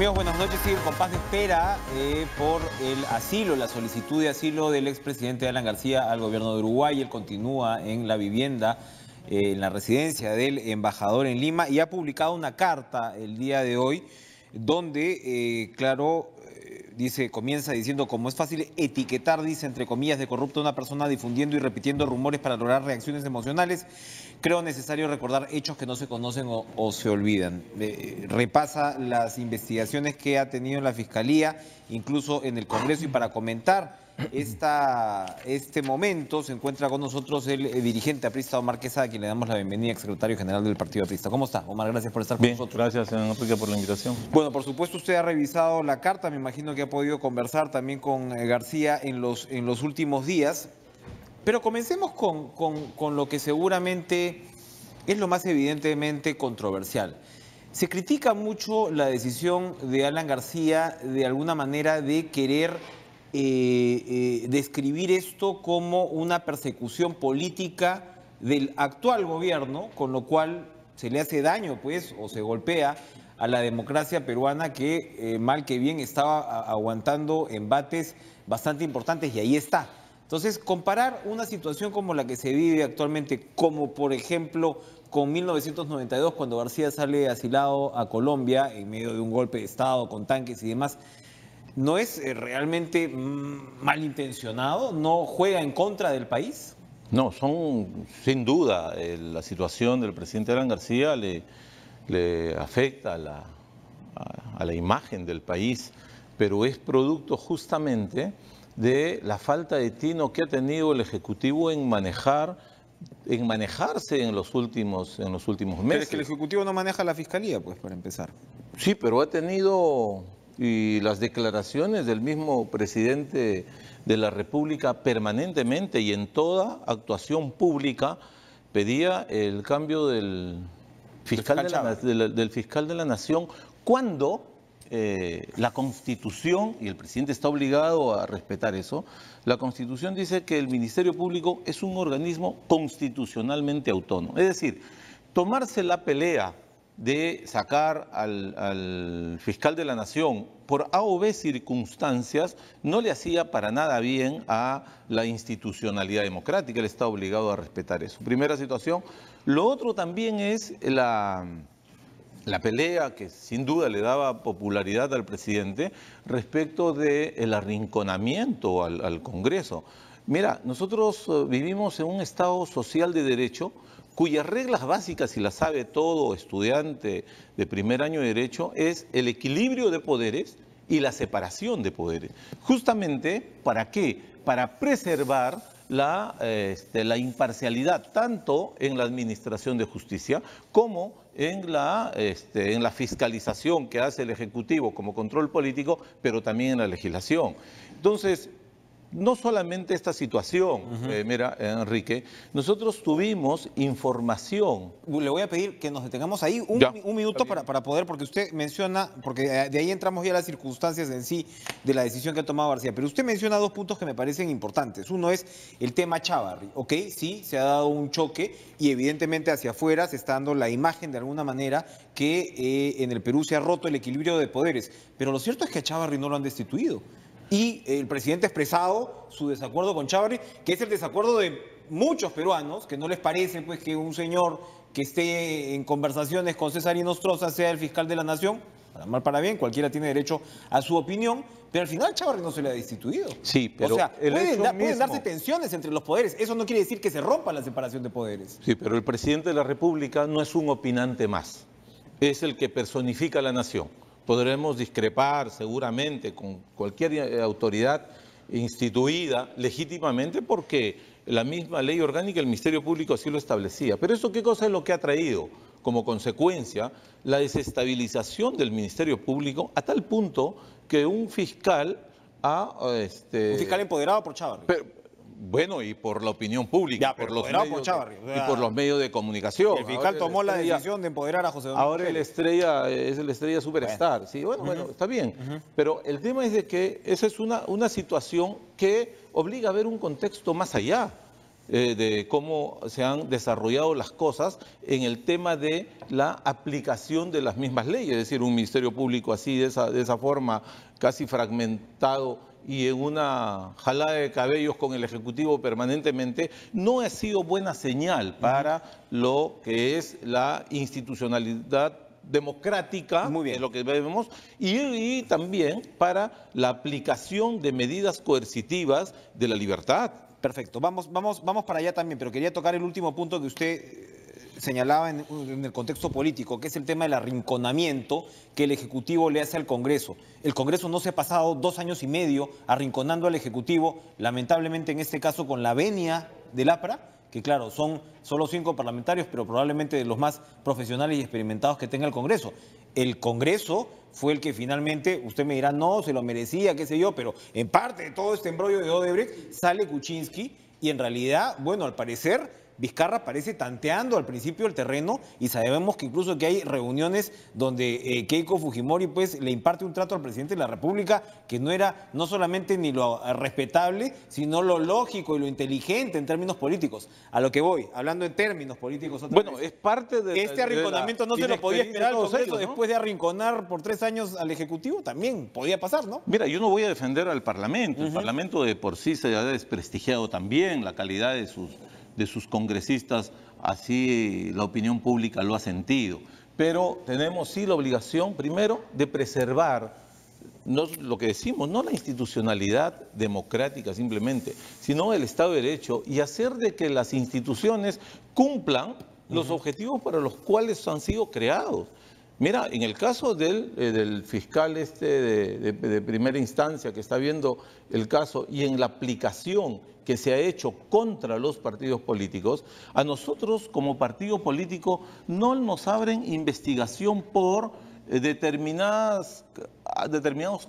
Amigos, buenas noches. Sigue el compás de espera por el asilo, la solicitud de asilo del expresidente Alan García al gobierno de Uruguay. Él continúa en la vivienda, en la residencia del embajador en Lima, y ha publicado una carta el día de hoy donde, comienza diciendo: como es fácil etiquetar, dice, entre comillas, de corrupto a una persona difundiendo y repitiendo rumores para lograr reacciones emocionales, creo necesario recordar hechos que no se conocen o se olvidan. Repasa las investigaciones que ha tenido en la Fiscalía, incluso en el Congreso, y para comentar este momento se encuentra con nosotros el dirigente aprista Omar Quesada, a quien le damos la bienvenida, exsecretario general del Partido Aprista. ¿Cómo está, Omar? Gracias por estar con nosotros. Gracias, señor Enrique, por la invitación. Bueno, por supuesto usted ha revisado la carta, me imagino que ha podido conversar también con García en los últimos días, pero comencemos con lo que seguramente es lo más evidentemente controversial. Se critica mucho la decisión de Alan García, de alguna manera, de querer describir esto como una persecución política del actual gobierno, con lo cual se le hace daño, pues, o se golpea a la democracia peruana, que mal que bien estaba aguantando embates bastante importantes, y ahí está. Entonces, comparar una situación como la que se vive actualmente, como por ejemplo con 1992, cuando García sale asilado a Colombia en medio de un golpe de Estado con tanques y demás, ¿no es realmente malintencionado? ¿No juega en contra del país? No, sin duda, la situación del presidente Alan García le afecta a la imagen del país, pero es producto justamente de la falta de tino que ha tenido el Ejecutivo en manejarse en los últimos meses. Pero es que el Ejecutivo no maneja la Fiscalía, pues, para empezar. Sí, pero ha tenido, y las declaraciones del mismo presidente de la República permanentemente y en toda actuación pública pedía el cambio del fiscal de la Nación, cuando la Constitución, y el presidente está obligado a respetar eso, la Constitución dice que el Ministerio Público es un organismo constitucionalmente autónomo. Es decir, tomarse la pelea de sacar al fiscal de la Nación por A o B circunstancias no le hacía para nada bien a la institucionalidad democrática. Él está obligado a respetar eso. Primera situación. Lo otro también es la pelea que sin duda le daba popularidad al presidente respecto del arrinconamiento al Congreso. Mira, nosotros vivimos en un Estado social de derecho cuyas reglas básicas, y las sabe todo estudiante de primer año de Derecho, es el equilibrio de poderes y la separación de poderes. Justamente, ¿para qué? Para preservar la imparcialidad, tanto en la administración de justicia como en la fiscalización que hace el Ejecutivo como control político, pero también en la legislación. Entonces, no solamente esta situación, mira, Enrique, nosotros tuvimos información. Le voy a pedir que nos detengamos ahí un minuto para poder, porque usted menciona, porque de ahí entramos ya a las circunstancias en sí de la decisión que ha tomado García, pero usted menciona dos puntos que me parecen importantes. Uno es el tema Chávarri, ¿ok? Sí, se ha dado un choque y evidentemente hacia afuera se está dando la imagen de alguna manera que en el Perú se ha roto el equilibrio de poderes, pero lo cierto es que a Chávarri no lo han destituido. Y el presidente ha expresado su desacuerdo con Chávarri, que es el desacuerdo de muchos peruanos, que no les parece, pues, que un señor que esté en conversaciones con César Inostroza sea el fiscal de la Nación. Para mal, para bien, cualquiera tiene derecho a su opinión, pero al final Chávarri no se le ha destituido. Sí, pero o sea, pueden darse tensiones entre los poderes. Eso no quiere decir que se rompa la separación de poderes. Sí, pero el presidente de la República no es un opinante más. Es el que personifica a la nación. Podremos discrepar seguramente con cualquier autoridad instituida legítimamente, porque la misma ley orgánica del Ministerio Público así lo establecía. Pero ¿eso qué cosa es lo que ha traído como consecuencia? La desestabilización del Ministerio Público, a tal punto que un fiscal un fiscal empoderado por Chávarri. Bueno, y por la opinión pública, por los medios de comunicación. El fiscal tomó la decisión de empoderar a José Domingo. Ahora es el estrella superstar. Bueno. Sí, bueno, está bien. Pero el tema es de que esa es una situación que obliga a ver un contexto más allá. de cómo se han desarrollado las cosas en el tema de la aplicación de las mismas leyes, es decir, un Ministerio Público así, de esa forma, casi fragmentado y en una jalada de cabellos con el Ejecutivo permanentemente, no ha sido buena señal para lo que es la institucionalidad democrática, Muy bien. es lo que vemos, y también para la aplicación de medidas coercitivas de la libertad. Perfecto, vamos para allá también, pero quería tocar el último punto que usted señalaba en el contexto político, que es el tema del arrinconamiento que el Ejecutivo le hace al Congreso. El Congreso no se ha pasado 2 años y medio arrinconando al Ejecutivo, lamentablemente en este caso con la venia del APRA, que claro, son solo 5 parlamentarios, pero probablemente de los más profesionales y experimentados que tenga el Congreso. El Congreso fue el que finalmente, usted me dirá, no, se lo merecía, qué sé yo, pero en parte de todo este embrollo de Odebrecht sale Kuczynski y en realidad, bueno, al parecer Vizcarra parece tanteando al principio el terreno y sabemos que incluso que hay reuniones donde Keiko Fujimori pues le imparte un trato al presidente de la República que no era no solamente ni lo respetable, sino lo lógico y lo inteligente en términos políticos. A lo que voy, hablando en términos políticos. Bueno, es parte de este arrinconamiento no se lo podía esperar al Congreso ellos, ¿no? Después de arrinconar por 3 años al Ejecutivo, también podía pasar, ¿no? Mira, yo no voy a defender al Parlamento. El Parlamento de por sí se ha desprestigiado también, la calidad de sus congresistas, así la opinión pública lo ha sentido. Pero tenemos sí la obligación, primero, de preservar lo que decimos, no la institucionalidad democrática simplemente, sino el Estado de Derecho y hacer de que las instituciones cumplan los objetivos para los cuales han sido creados. Mira, en el caso del fiscal de primera instancia que está viendo el caso y en la aplicación que se ha hecho contra los partidos políticos, a nosotros como partido político no nos abren investigación por determinados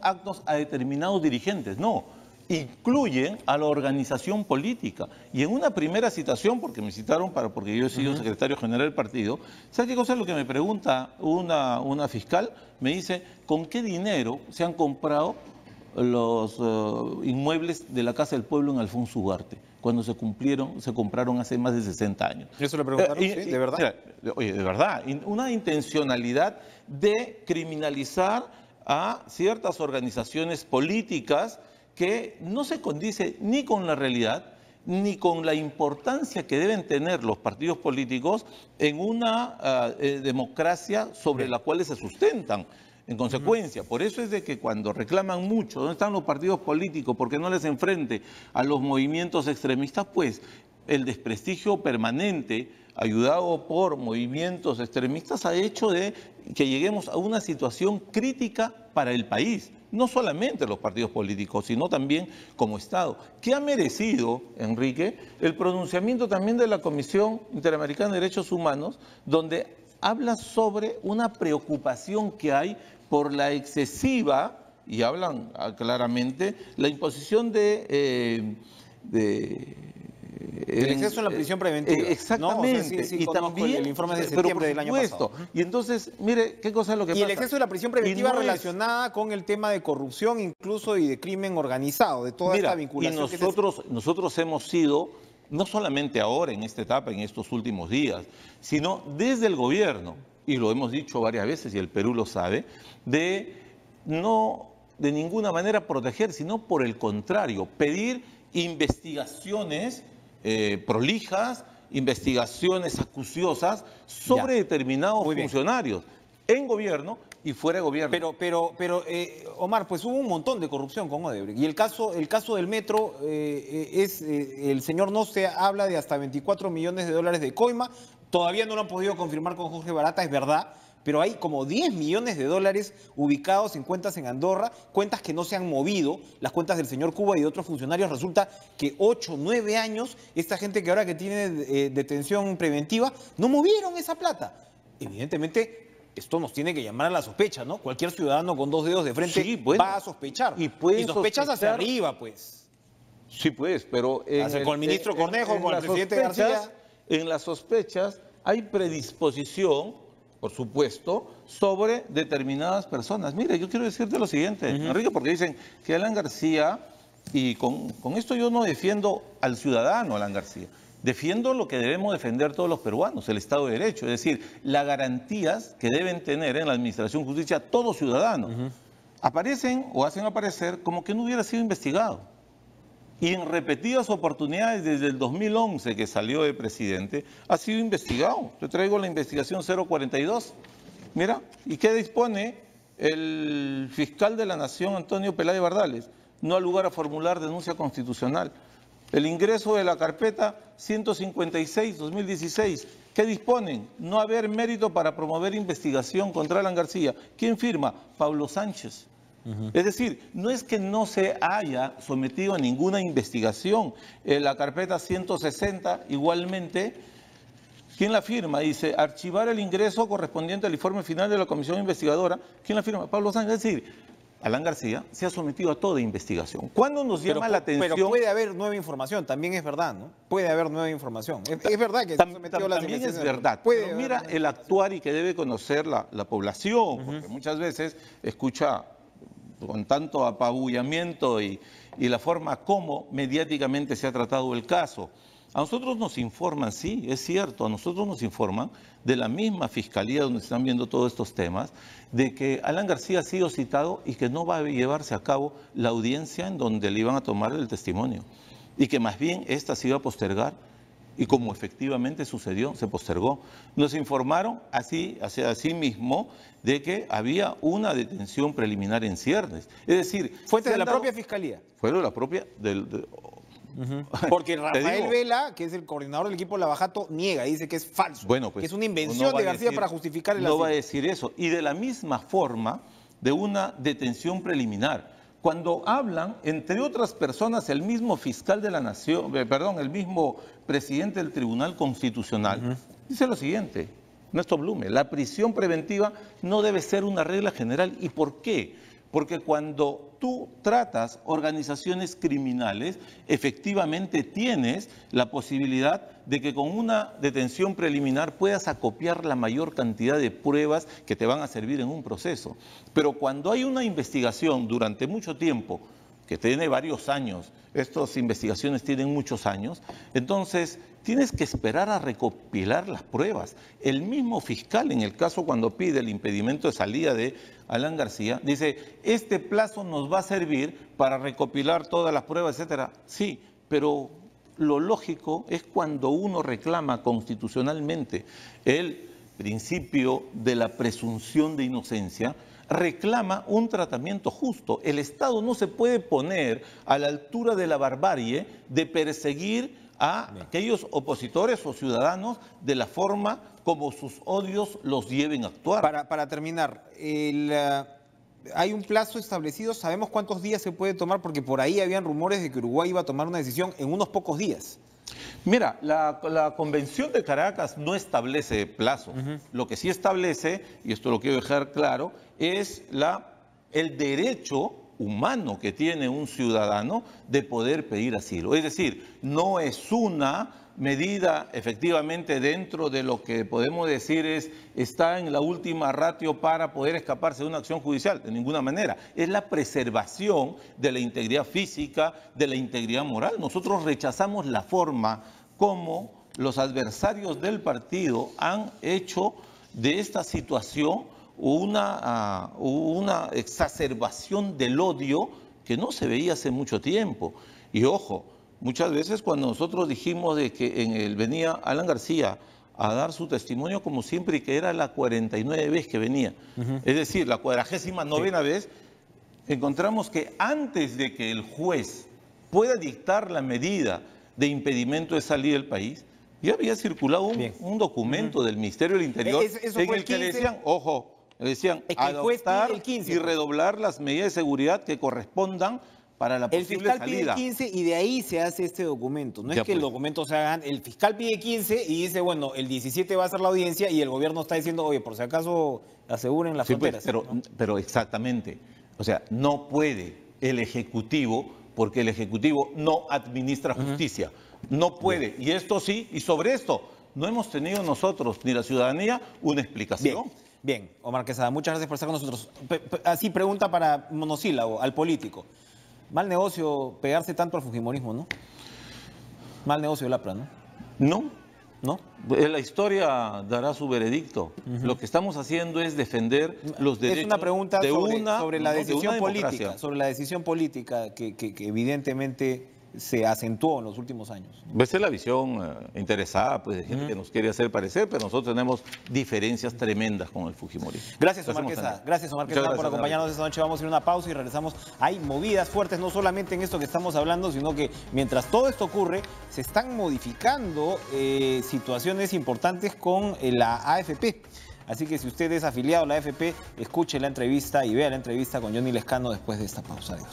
actos a determinados dirigentes, no. Incluyen a la organización política. Y en una primera citación, porque me citaron porque yo he sido secretario general del partido, ¿sabe qué cosa es lo que me pregunta una fiscal? Me dice, ¿con qué dinero se han comprado los inmuebles de la Casa del Pueblo en Alfonso Ugarte, cuando se compraron hace más de 60 años? ¿Eso le preguntaron? ¿Sí? ¿De verdad? Oye, de verdad, una intencionalidad de criminalizar a ciertas organizaciones políticas que no se condice ni con la realidad, ni con la importancia que deben tener los partidos políticos en una democracia sobre la cual se sustentan. En consecuencia, por eso es de que cuando reclaman mucho, ¿dónde están los partidos políticos? ¿Por qué no les enfrente a los movimientos extremistas? Pues el desprestigio permanente, ayudado por movimientos extremistas, ha hecho de que lleguemos a una situación crítica para el país. No solamente los partidos políticos, sino también como Estado. ¿Qué ha merecido, Enrique, el pronunciamiento también de la Comisión Interamericana de Derechos Humanos, donde habla sobre una preocupación que hay por la excesiva, y hablan claramente, la imposición del exceso en la prisión preventiva. Exactamente. ¿No? O sea, sí, y también el informe de septiembre del año pasado. Y entonces, mire, ¿qué cosa es lo que pasa? Y el exceso de la prisión preventiva no relacionada con el tema de corrupción incluso y de crimen organizado, de toda esta vinculación. Y nosotros hemos sido, no solamente ahora en esta etapa, en estos últimos días, sino desde el gobierno, y lo hemos dicho varias veces y el Perú lo sabe, de no de ninguna manera proteger, sino por el contrario, pedir investigaciones prolijas, investigaciones acuciosas sobre determinados funcionarios en gobierno y fuera de gobierno. Pero Omar, pues hubo un montón de corrupción con Odebrecht. Y el caso del metro el señor Noce habla de hasta 24 millones de dólares de coima. Todavía no lo han podido confirmar con Jorge Barata, es verdad. Pero hay como 10 millones de dólares ubicados en cuentas en Andorra, cuentas que no se han movido, las cuentas del señor Cuba y de otros funcionarios. Resulta que 8, 9 años, esta gente que ahora que tiene detención preventiva, no movieron esa plata. Evidentemente, esto nos tiene que llamar a la sospecha, ¿no? Cualquier ciudadano con 2 dedos de frente va a sospechar. Y sospechas hacia arriba, pues. Sí, pues, pero... con el ministro Cornejo, con el presidente García. En las sospechas hay predisposición, por supuesto, sobre determinadas personas. Mire, yo quiero decirte lo siguiente, Enrique, porque dicen que Alan García Y con esto yo no defiendo al ciudadano, Alan García. Defiendo lo que debemos defender todos los peruanos, el Estado de Derecho, es decir, las garantías que deben tener en la Administración de Justicia todos ciudadanos. Aparecen o hacen aparecer como que no hubiera sido investigado. Y en repetidas oportunidades, desde el 2011 que salió de presidente, ha sido investigado. Te traigo la investigación 042. Mira, ¿y qué dispone el fiscal de la Nación, Antonio Peláez Bardales? No ha lugar a formular denuncia constitucional. El ingreso de la carpeta 156-2016. ¿Qué disponen? No haber mérito para promover investigación contra Alan García. ¿Quién firma? Pablo Sánchez. Es decir, no es que no se haya sometido a ninguna investigación. La carpeta 160 igualmente, ¿quién la firma? Dice, archivar el ingreso correspondiente al informe final de la comisión investigadora. ¿Quién la firma? Pablo Sánchez. Es decir, Alan García se ha sometido a toda investigación. ¿Cuándo nos llama la atención? Pero puede haber nueva información, también es verdad, ¿no? Puede haber nueva información. Es verdad que se ha sometido a las también es investigaciones. verdad. Pero mira el actuar y que debe conocer la población, porque muchas veces escucha con tanto apabullamiento y la forma como mediáticamente se ha tratado el caso. A nosotros nos informan, sí, es cierto, a nosotros nos informan de la misma fiscalía donde se están viendo todos estos temas, de que Alan García ha sido citado y que no va a llevarse a cabo la audiencia en donde le iban a tomar el testimonio y que más bien esta se iba a postergar. Y como efectivamente sucedió, se postergó. Nos informaron así mismo de que había una detención preliminar en ciernes. Es decir, fuente de la propia fiscalía. Fue de la propia Porque Rafael Vela, que es el coordinador del equipo Lavajato, niega, dice que es falso, bueno, pues, que es una invención de García para justificar el asilo. No va a decir eso. Y de la misma forma, de una detención preliminar. Cuando hablan, entre otras personas, el mismo fiscal de la Nación, el mismo presidente del Tribunal Constitucional, dice lo siguiente, Néstor Blume, la prisión preventiva no debe ser una regla general. ¿Y por qué? Porque cuando tú tratas organizaciones criminales, efectivamente tienes la posibilidad de que con una detención preliminar puedas acopiar la mayor cantidad de pruebas que te van a servir en un proceso. Pero cuando hay una investigación durante mucho tiempo, que tiene varios años, estas investigaciones tienen muchos años, entonces tienes que esperar a recopilar las pruebas. El mismo fiscal, en el caso cuando pide el impedimento de salida de Alan García, dice, este plazo nos va a servir para recopilar todas las pruebas, etcétera. Sí, pero lo lógico es cuando uno reclama constitucionalmente el principio de la presunción de inocencia, reclama un tratamiento justo. El Estado no se puede poner a la altura de la barbarie de perseguir a aquellos opositores o ciudadanos de la forma como sus odios los lleven a actuar. Para terminar, ¿hay un plazo establecido? ¿Sabemos cuántos días se puede tomar? Porque por ahí habían rumores de que Uruguay iba a tomar una decisión en unos pocos días. Mira, la Convención de Caracas no establece plazo. Lo que sí establece, y esto lo quiero dejar claro, es el derecho humano que tiene un ciudadano de poder pedir asilo. Es decir, no es una medida efectivamente dentro de lo que podemos decir está en la última ratio para poder escaparse de una acción judicial, de ninguna manera. Es la preservación de la integridad física, de la integridad moral. Nosotros rechazamos la forma como los adversarios del partido han hecho de esta situación una exacerbación del odio que no se veía hace mucho tiempo. Y ojo, muchas veces cuando nosotros dijimos de que venía Alan García a dar su testimonio como siempre y que era la 49 vez que venía, es decir, la 49ª vez, encontramos que antes de que el juez pueda dictar la medida de impedimento de salir del país, ya había circulado un documento del Ministerio del Interior en el que le decían, ojo, le decían adoptar y redoblar las medidas de seguridad que correspondan para la posible salida. El fiscal pide 15 y de ahí se hace este documento. No es que el documento se haga, el fiscal pide 15 y dice, bueno, el 17 va a ser la audiencia y el gobierno está diciendo, oye, por si acaso aseguren las fronteras. Pues, pero exactamente, o sea, no puede el Ejecutivo, porque el Ejecutivo no administra justicia, no puede. Y esto sí, y sobre esto no hemos tenido nosotros ni la ciudadanía una explicación. Bien, Omar Quesada, muchas gracias por estar con nosotros. Así pregunta para monosílabo, al político. Mal negocio pegarse tanto al fujimorismo, ¿no? Mal negocio el APRA, ¿no? No. ¿No? La historia dará su veredicto. Lo que estamos haciendo es defender los derechos Es una pregunta de sobre la de decisión una política, democracia. sobre la decisión política que evidentemente se acentuó en los últimos años. Esa es la visión interesada, pues, de gente que nos quiere hacer parecer, pero nosotros tenemos diferencias tremendas con el fujimorismo. Gracias, Omar Quesada. Gracias, Omar Quesada, por acompañarnos esta noche. Vamos a ir a una pausa y regresamos. Hay movidas fuertes, no solamente en esto que estamos hablando, sino que mientras todo esto ocurre, se están modificando situaciones importantes con la AFP. Así que si usted es afiliado a la AFP, escuche la entrevista y vea la entrevista con Johnny Lescano después de esta pausa. Adiós.